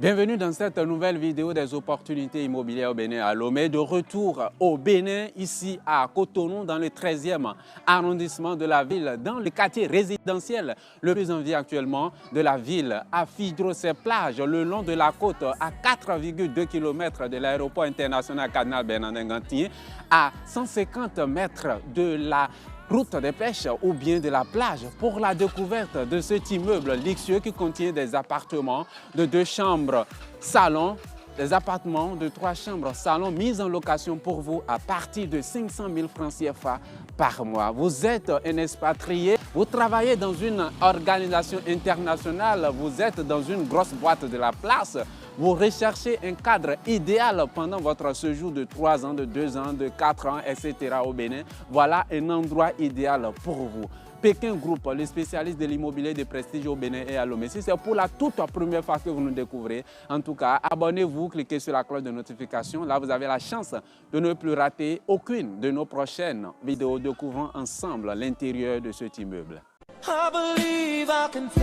Bienvenue dans cette nouvelle vidéo des opportunités immobilières au Bénin à Lomé. De retour au Bénin, ici à Cotonou, dans le 13e arrondissement de la ville, dans le quartier résidentiel le plus en vie actuellement de la ville, à Fidro-ses-Plages, le long de la côte, à 4,2 km de l'aéroport international Cardinal Bernardin-Gantier, à 150 mètres de la route des pêches ou bien de la plage pour la découverte de cet immeuble luxueux qui contient des appartements de 2 chambres, salon, des appartements de 3 chambres, salon mis en location pour vous à partir de 500 000 francs CFA par mois. Vous êtes un expatrié, vous travaillez dans une organisation internationale, vous êtes dans une grosse boîte de la place, vous recherchez un cadre idéal pendant votre séjour de 3 ans, de 2 ans, de 4 ans, etc. au Bénin. Voilà un endroit idéal pour vous. Pékin Group, le spécialiste de l'immobilier de prestige au Bénin et à Lomé. Si c'est pour la toute première fois que vous nous découvrez, en tout cas, abonnez-vous, cliquez sur la cloche de notification. Là, vous avez la chance de ne plus rater aucune de nos prochaines vidéos découvrant ensemble l'intérieur de cet immeuble. I believe I can fly.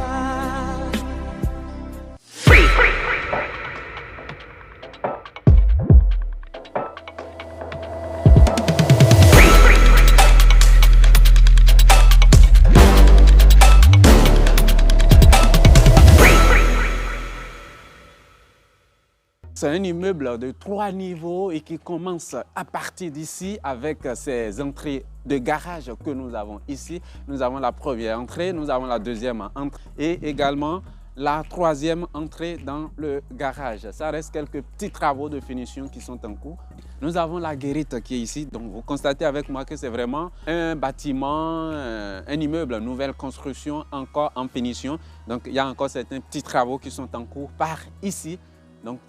C'est un immeuble de 3 niveaux et qui commence à partir d'ici avec ces entrées de garage que nous avons ici. Nous avons la première entrée, nous avons la deuxième entrée et également la troisième entrée dans le garage. Ça reste quelques petits travaux de finition qui sont en cours. Nous avons la guérite qui est ici. Donc vous constatez avec moi que c'est vraiment un bâtiment, un immeuble, nouvelle construction encore en finition. Donc il y a encore certains petits travaux qui sont en cours par ici. Donc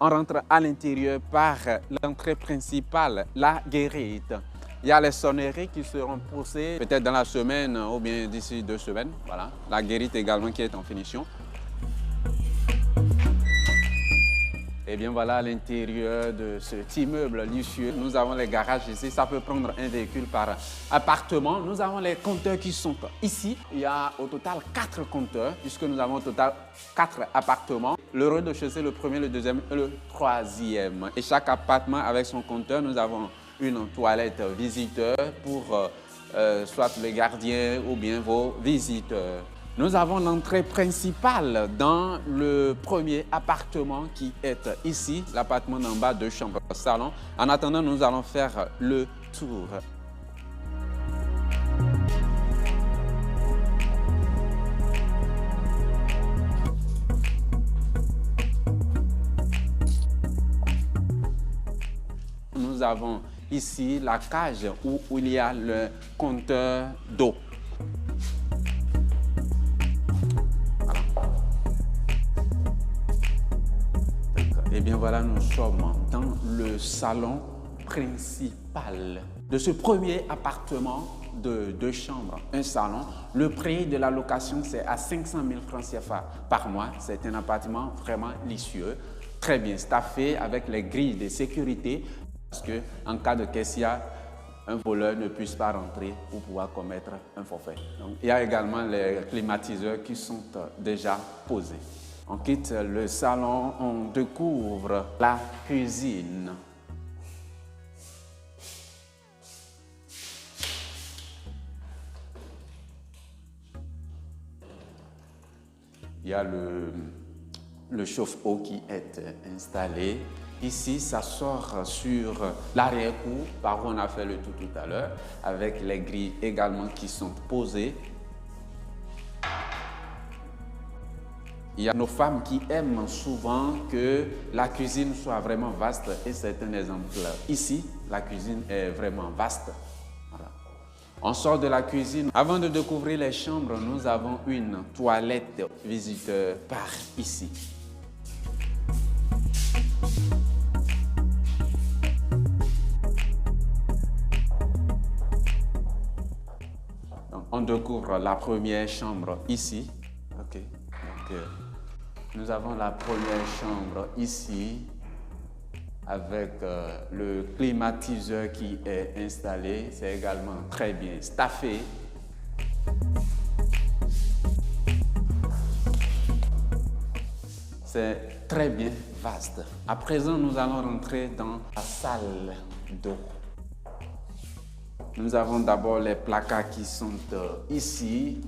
on rentre à l'intérieur par l'entrée principale, la guérite. Il y a les sonneries qui seront poussées peut-être dans la semaine ou bien d'ici 2 semaines. Voilà, la guérite également qui est en finition. Et bien voilà l'intérieur de cet immeuble luxueux. Nous avons les garages ici, ça peut prendre un véhicule par appartement. Nous avons les compteurs qui sont ici. Il y a au total 4 compteurs puisque nous avons au total 4 appartements. Le rez-de-chaussée, le premier, le deuxième et le troisième. Et chaque appartement avec son compteur, nous avons une toilette visiteur pour soit le gardien ou bien vos visiteurs. Nous avons l'entrée principale dans le premier appartement qui est ici, l'appartement d'en bas, 2 chambres, salon. En attendant, nous allons faire le tour. Nous avons ici la cage où il y a le compteur d'eau. Et bien voilà, nous sommes dans le salon principal de ce premier appartement de 2 chambres, un salon. Le prix de la location, c'est à 500 000 francs CFA par mois. C'est un appartement vraiment luxueux, très bien staffé avec les grilles de sécurité parce qu'en cas de caissière, un voleur ne puisse pas rentrer pour pouvoir commettre un forfait. Donc, il y a également les climatiseurs qui sont déjà posés. On quitte le salon, on découvre la cuisine. Il y a le chauffe-eau qui est installé. Ici, ça sort sur l'arrière-cour, par où on a fait le tour tout à l'heure, avec les grilles également qui sont posées. Il y a nos femmes qui aiment souvent que la cuisine soit vraiment vaste et c'est un exemple. Ici, la cuisine est vraiment vaste. Voilà. On sort de la cuisine. Avant de découvrir les chambres, nous avons une toilette visiteur par ici. Donc, on découvre la première chambre ici. Okay. Donc, nous avons la première chambre ici avec le climatiseur qui est installé. C'est également très bien staffé. C'est très bien vaste. À présent, nous allons rentrer dans la salle d'eau. Nous avons d'abord les placards qui sont ici.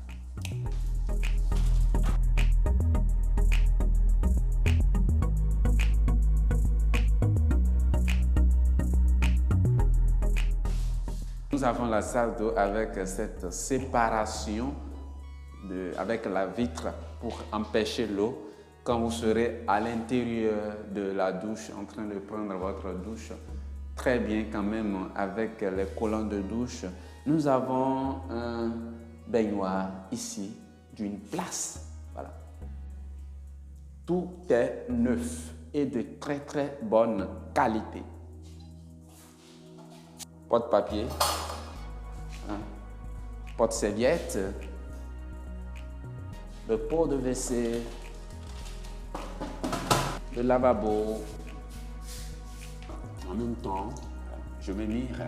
Nous avons la salle d'eau avec cette séparation avec la vitre pour empêcher l'eau. Quand vous serez à l'intérieur de la douche en train de prendre votre douche, très bien quand même avec les collants de douche. Nous avons un baignoire ici d'une place. Voilà. Tout est neuf et de très très bonne qualité. Porte-papier, porte-serviette, le pot de WC, le lavabo. En même temps, je me mire.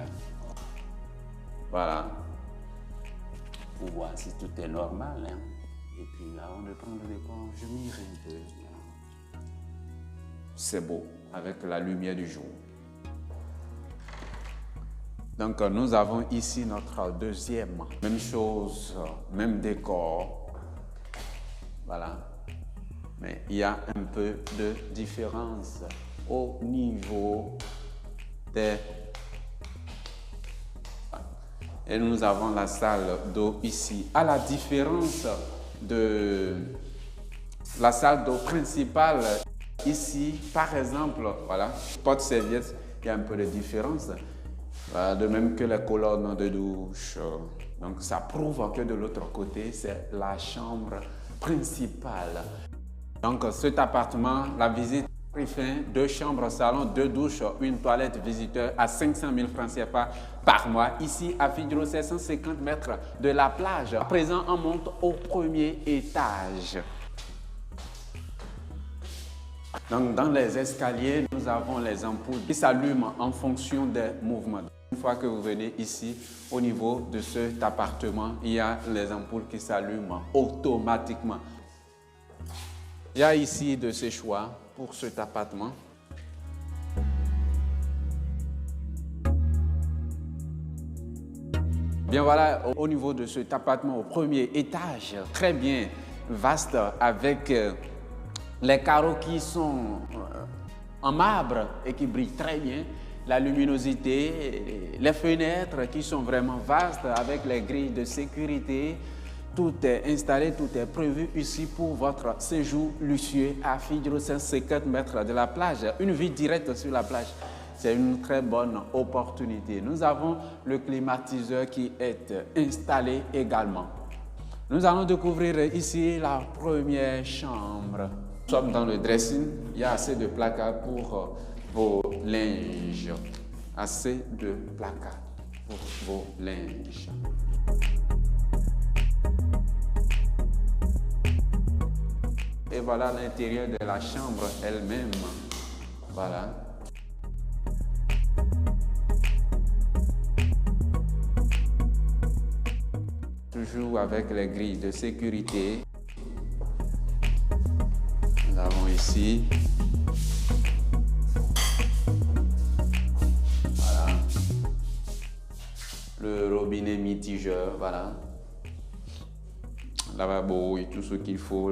Voilà. Pour voir si tout est normal. Hein. Et puis avant de prendre le départ, je mire un peu. C'est beau avec la lumière du jour. Donc nous avons ici notre deuxième. Même chose, même décor. Voilà. Mais il y a un peu de différence au niveau des... Et nous avons la salle d'eau ici. À la différence de la salle d'eau principale, ici, par exemple, voilà, porte-serviette, il y a un peu de différence. De même que les colonnes de douche. Donc ça prouve que de l'autre côté, c'est la chambre principale. Donc cet appartement, la visite prix fin, 2 chambres, salon, 2 douches, une toilette visiteur à 500 000 francs CFA par mois. Ici à Fidjro, 750 mètres de la plage. À présent, on monte au premier étage. Donc dans les escaliers, nous avons les ampoules qui s'allument en fonction des mouvements. Une fois que vous venez ici, au niveau de cet appartement, il y a les ampoules qui s'allument automatiquement. Il y a ici de ces choix pour cet appartement. Bien voilà, au niveau de cet appartement au premier étage, très bien vaste avec les carreaux qui sont en marbre et qui brillent très bien. La luminosité, les fenêtres qui sont vraiment vastes avec les grilles de sécurité. Tout est installé, tout est prévu ici pour votre séjour luxueux à Fidjro, 150 mètres de la plage. Une vue directe sur la plage. C'est une très bonne opportunité. Nous avons le climatiseur qui est installé également. Nous allons découvrir ici la première chambre. Nous sommes dans le dressing. Il y a assez de placards pour vos linges. Assez de placards pour vos linges. Et voilà l'intérieur de la chambre elle-même. Voilà. Toujours avec les grilles de sécurité. Nous avons ici. Voilà. Le robinet mitigeur, voilà. Lavabo et tout ce qu'il faut.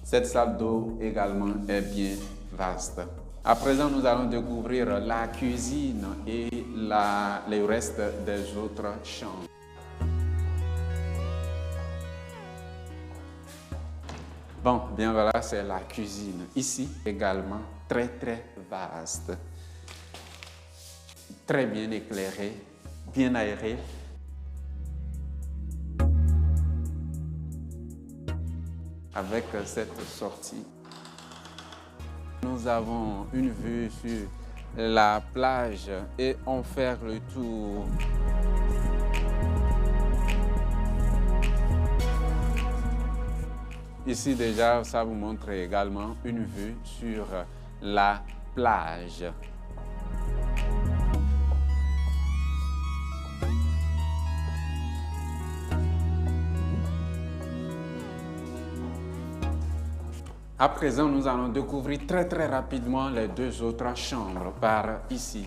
Cette salle d'eau également est bien vaste. À présent, nous allons découvrir la cuisine et le reste des autres chambres. Bon, bien voilà, c'est la cuisine. Ici également, très très vaste. Très bien éclairé, bien aéré. Avec cette sortie, nous avons une vue sur la plage et on fait le tour. Ici déjà, ça vous montre également une vue sur la plage. À présent, nous allons découvrir très rapidement les deux autres chambres par ici.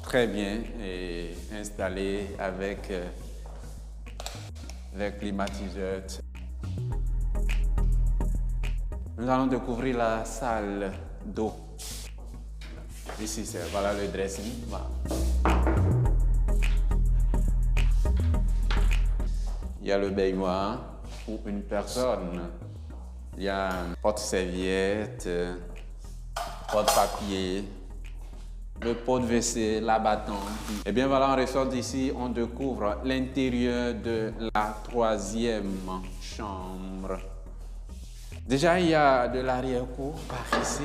Très bien et installées avec les climatiseurs. Nous allons découvrir la salle d'eau. Ici, voilà le dressing. Voilà. Il y a le baignoire pour une personne. Il y a un porte-serviette, porte-papier, le pot-WC, la bâton. Et bien voilà, on ressort d'ici, on découvre l'intérieur de la troisième chambre. Déjà, il y a de l'arrière-cour par ici.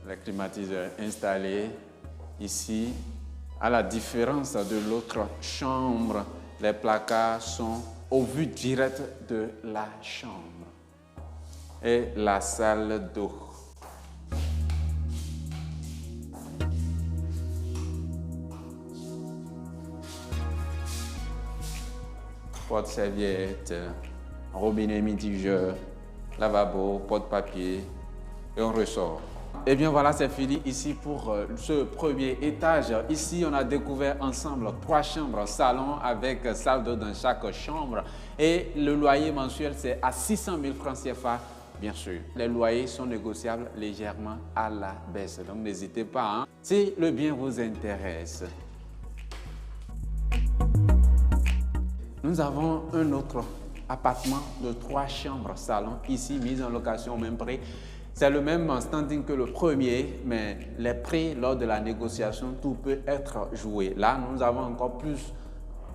Le climatiseur installé ici. À la différence de l'autre chambre, les placards sont au vu direct de la chambre et la salle d'eau. Porte-serviette, robinet mitigeur, lavabo, porte-papier et on ressort. Et bien voilà, c'est fini ici pour ce premier étage. Ici, on a découvert ensemble 3 chambres, salon avec salle d'eau dans chaque chambre. Et le loyer mensuel, c'est à 600 000 francs CFA, bien sûr. Les loyers sont négociables légèrement à la baisse. Donc n'hésitez pas, hein, si le bien vous intéresse. Nous avons un autre appartement de 3 chambres, salon, ici mis en location au même prix. C'est le même standing que le premier, mais les prix lors de la négociation, tout peut être joué. Là, nous avons encore plus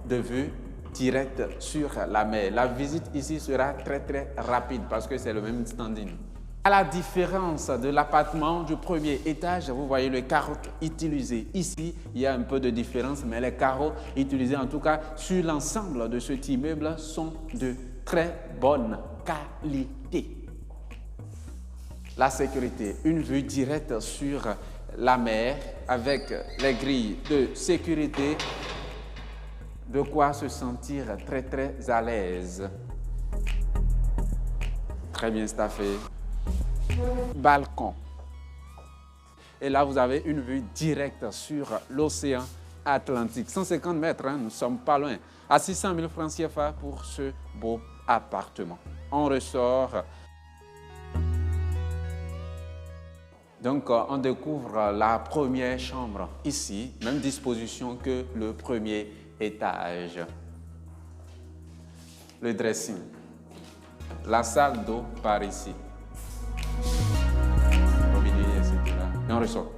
de vues directes sur la mer. La visite ici sera très rapide parce que c'est le même standing. À la différence de l'appartement du premier étage, vous voyez les carreaux utilisés. Ici, il y a un peu de différence, mais les carreaux utilisés, en tout cas, sur l'ensemble de cet immeuble, sont de très bonne qualité. La sécurité, une vue directe sur la mer avec les grilles de sécurité, de quoi se sentir très à l'aise. Très bien staffé. Balcon. Et là, vous avez une vue directe sur l'océan Atlantique. 150 mètres, hein, nous ne sommes pas loin. À 600 000 francs CFA pour ce beau appartement. On ressort. Donc, on découvre la première chambre ici, même disposition que le premier étage. Le dressing. La salle d'eau par ici. Robinet, etc. Et on ressort.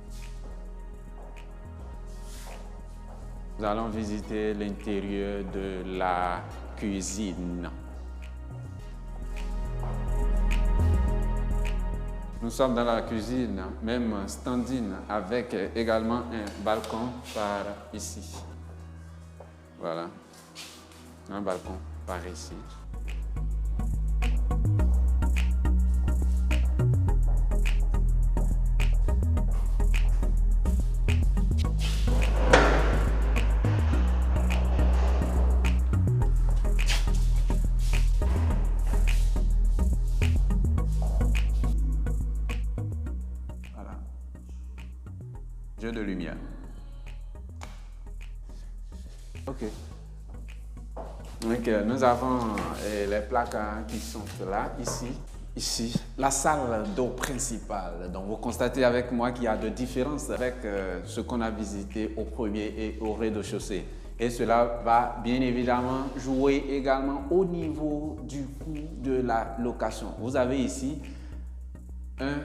Nous allons visiter l'intérieur de la cuisine. Nous sommes dans la cuisine, même standing, avec également un balcon par ici. Voilà, un balcon par ici. Jeu de lumière. Ok. Donc, nous avons les placards qui sont là, ici. La salle d'eau principale. Donc, vous constatez avec moi qu'il y a de différences avec ce qu'on a visité au premier et au rez-de-chaussée. Et cela va bien évidemment jouer également au niveau du coût de la location. Vous avez ici un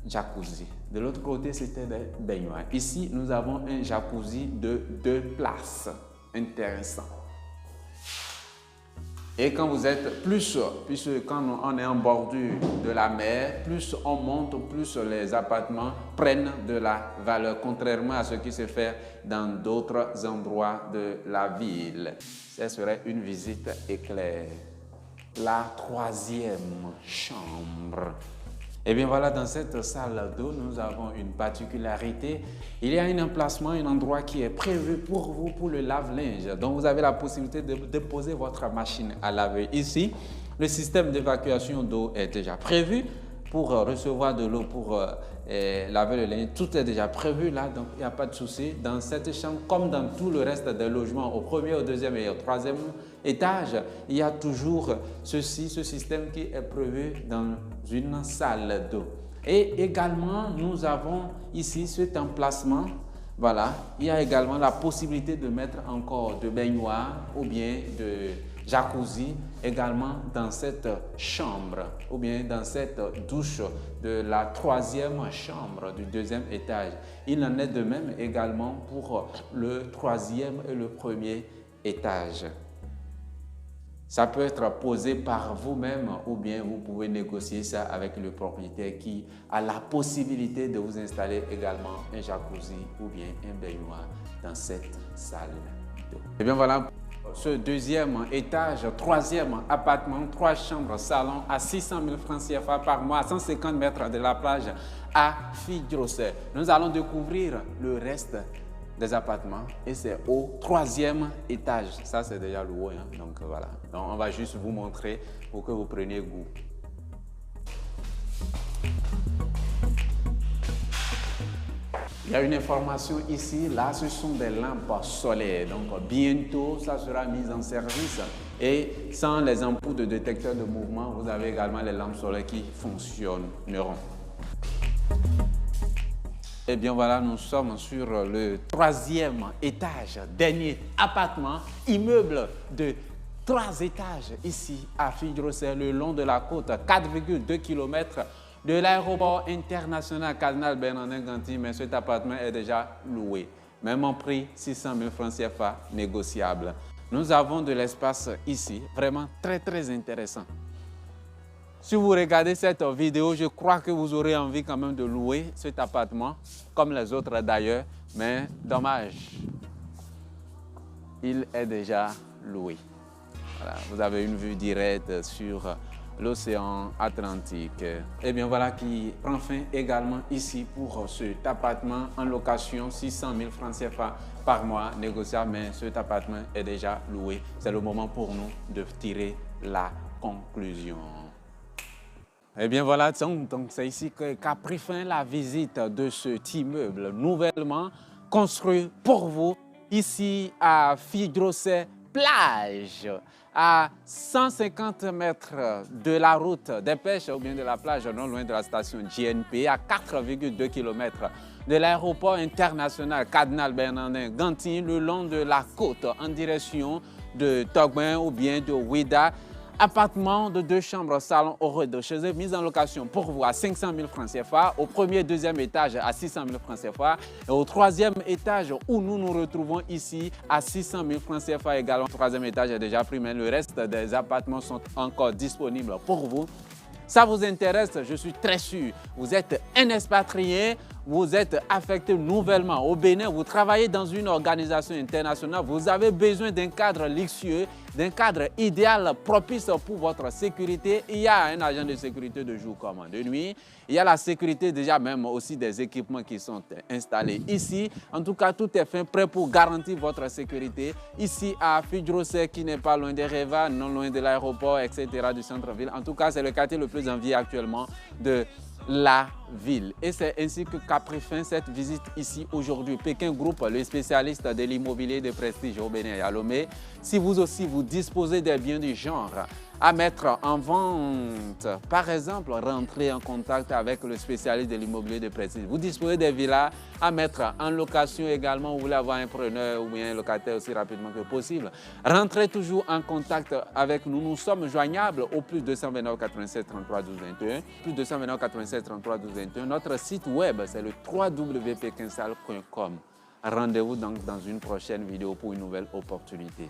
jacuzzi. De l'autre côté, c'était des baignoires. Ici, nous avons un jacuzzi de 2 places. Intéressant. Et quand vous êtes plus, puisque quand on est en bordure de la mer, plus on monte, plus les appartements prennent de la valeur, contrairement à ce qui se fait dans d'autres endroits de la ville. Ce serait une visite éclair. La troisième chambre. Et bien voilà, dans cette salle d'eau, nous avons une particularité. Il y a un emplacement, un endroit qui est prévu pour vous, pour le lave-linge. Donc vous avez la possibilité de déposer votre machine à laver ici. Le système d'évacuation d'eau est déjà prévu pour recevoir de l'eau, pour laver le linge. Tout est déjà prévu là, donc il n'y a pas de souci. Dans cette chambre, comme dans tout le reste des logements, au premier, au deuxième et au troisième étage, il y a toujours ce système qui est prévu dans une salle d'eau. Et également, nous avons ici cet emplacement. Voilà, il y a également la possibilité de mettre encore de baignoire ou bien de jacuzzi également dans cette chambre ou bien dans cette douche de la troisième chambre du deuxième étage. Il en est de même également pour le troisième et le premier étage. Ça peut être posé par vous-même ou bien vous pouvez négocier ça avec le propriétaire qui a la possibilité de vous installer également un jacuzzi ou bien un baignoire dans cette salle d'eau. Et bien voilà, ce deuxième étage, troisième appartement, 3 chambres, salon à 600 000 francs CFA par mois, à 150 mètres de la plage à Fille-Grosset. Nous allons découvrir le reste des appartements et c'est au 3e étage. Ça, c'est déjà loué, hein? Donc voilà. Donc, on va juste vous montrer pour que vous preniez goût. Il y a une information ici, là ce sont des lampes solaires, donc bientôt ça sera mis en service et sans les ampoules de détecteur de mouvement, vous avez également les lampes solaires qui fonctionneront. Et bien voilà, nous sommes sur le 3e étage, dernier appartement, immeuble de 3 étages ici à Fille-Grosset, le long de la côte, 4,2 km de l'aéroport international Cardinal Bernardin-Ganty, mais cet appartement est déjà loué. Même en prix, 600 000 francs CFA négociable. Nous avons de l'espace ici, vraiment très intéressant. Si vous regardez cette vidéo, je crois que vous aurez envie quand même de louer cet appartement, comme les autres d'ailleurs, mais dommage, il est déjà loué. Voilà, vous avez une vue directe sur l'océan Atlantique. Et bien voilà qui prend fin également ici pour cet appartement en location, 600 000 francs CFA par mois négociable, mais cet appartement est déjà loué. C'est le moment pour nous de tirer la conclusion. Et bien voilà, donc c'est ici qu'a pris fin la visite de cet immeuble nouvellement construit pour vous ici à Fille-Grosset plage, à 150 mètres de la route des pêches ou bien de la plage, non loin de la station GNP, à 4,2 km de l'aéroport international Cardinal Bernardin-Ganty, le long de la côte en direction de Togbin ou bien de Ouida. Appartement de 2 chambres, salon au rez-de-chaussée, mise en location pour vous à 500 000 francs CFA, au premier et deuxième étage à 600 000 francs CFA et au 3e étage où nous nous retrouvons ici à 600 000 francs CFA également. Le 3e étage est déjà pris, mais le reste des appartements sont encore disponibles pour vous. Ça vous intéresse, je suis très sûr. Vous êtes un expatrié, vous êtes affecté nouvellement au Bénin, vous travaillez dans une organisation internationale, vous avez besoin d'un cadre luxueux, d'un cadre idéal propice pour votre sécurité. Il y a un agent de sécurité de jour comme de nuit. Il y a la sécurité déjà même aussi des équipements qui sont installés ici. En tout cas, tout est fait prêt pour garantir votre sécurité. Ici à Fille-Grosset, qui n'est pas loin des Réva, non loin de l'aéroport, etc. du centre-ville. En tout cas, c'est le quartier le plus envié actuellement de la ville. Et c'est ainsi qu'a pris fin cette visite ici aujourd'hui. Pékin Group, le spécialiste de l'immobilier de prestige au Bénin et à Lomé. Si vous aussi vous disposez des biens du genre à mettre en vente, par exemple, rentrez en contact avec le spécialiste de l'immobilier de prestige. Vous disposez des villas à mettre en location également, vous voulez avoir un preneur ou bien un locataire aussi rapidement que possible. Rentrez toujours en contact avec nous. Nous sommes joignables au plus 229 87 33 12 21, plus 229 87 33 12 21. Notre site web, c'est le www.pekinsal.com. Rendez-vous donc dans une prochaine vidéo pour une nouvelle opportunité.